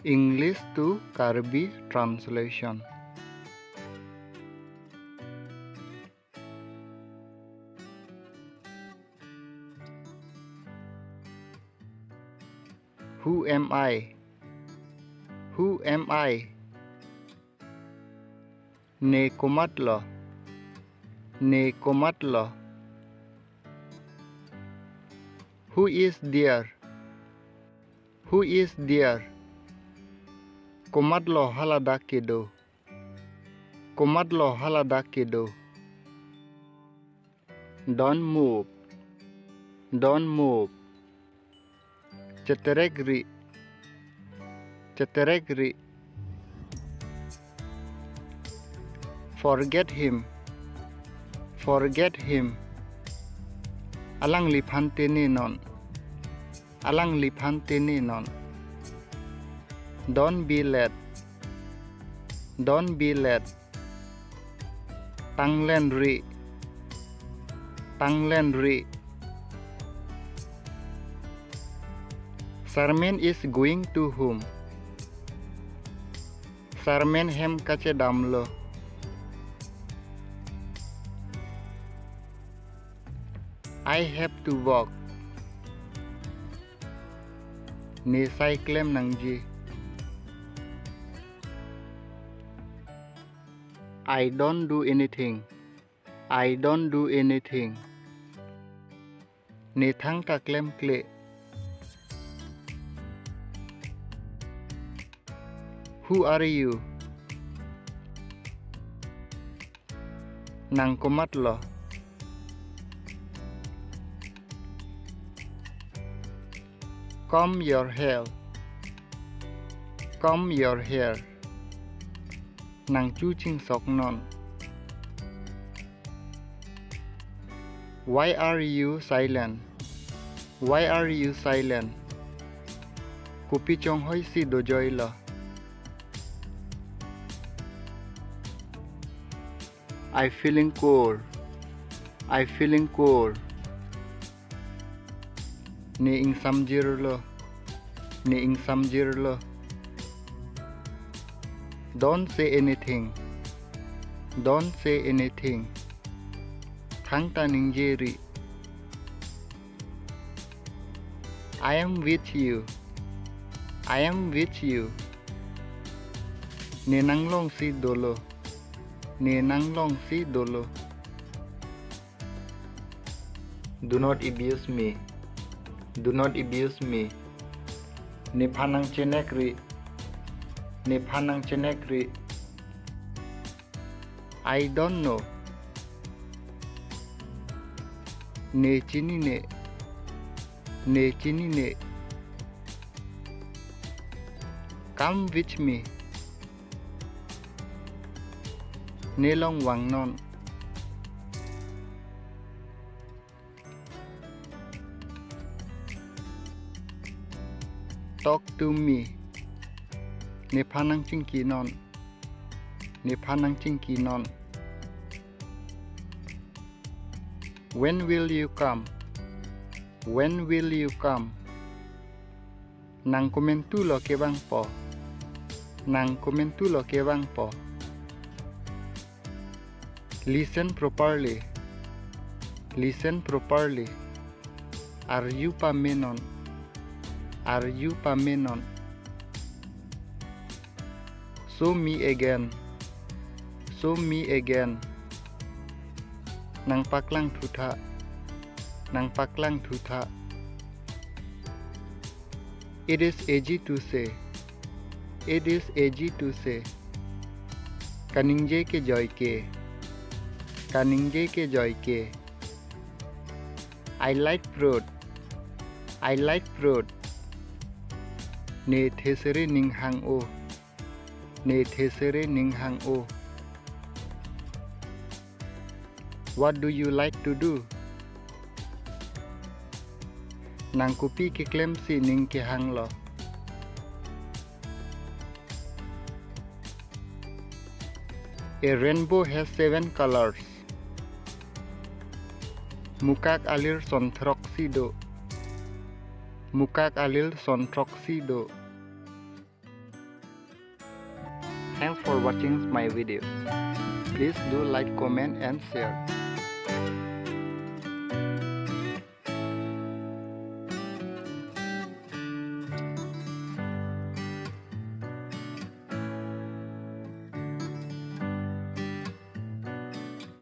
English to Karbi translation. Who am I? Who am I? Ne komatlo. Ne komatlo. Who is there? Who is there? Komatlo halada kedo. Komatlo halada kedo. Don't move. Don't move. Ceteregri. Ceteregri. Forget him. Forget him. Alang liphante non. Alang liphante non. Don't be late. Don't be late. Tanglen ri. Tanglen ri. Sarmen is going to whom? Sarmen hem kache damlo. I have to walk. Ne cyclem nangji. I don't do anything. I don't do anything. Ne thang taklem kle. Who are you? Nang komatlo. Comb your hair. Comb your hair. Nang chu ching sok non. Why are you silent? Why are you silent? Kupi chong hoi si do joy lo. I feeling cold. I feeling cold. Ne ing samjir lo. Ne ing samjir lo. Don't say anything. Don't say anything. Thang ta ningjeri. I am with you. I am with you. Ne nang long si dolo. Ne nang long si dolo. Do not abuse me. Do not abuse me. Ne phanang chenekri. Ne phanang chenekri. I don't know. Ne chini ne. Ne chini ne. Come with me. Ne long wang non. Talk to me. Ne phanang chingki non. Ne phanang chingki non. When will you come? When will you come? Nang komentu lo ke bang po. Nang komentu lo ke bang po. Listen properly. Listen properly. Are you pamenon? Are you pamenon? Show me again. Show me again. Nang paklang thutha. Nang paklang thutha. It is easy to say. It is easy to say. Kaningje ke joy ke. Kaningje ke joy ke. I like fruit. I like fruit. Ne thesere ning hang o. Ne thesere ning hang o. What do you like to do? Nang kupi ke klem si ning ke hang lo. A rainbow has 7 colors. Mukak alir sontrok sido. Mukak alir sontrok sido. Thanks for watching my video. Please do like, comment and share.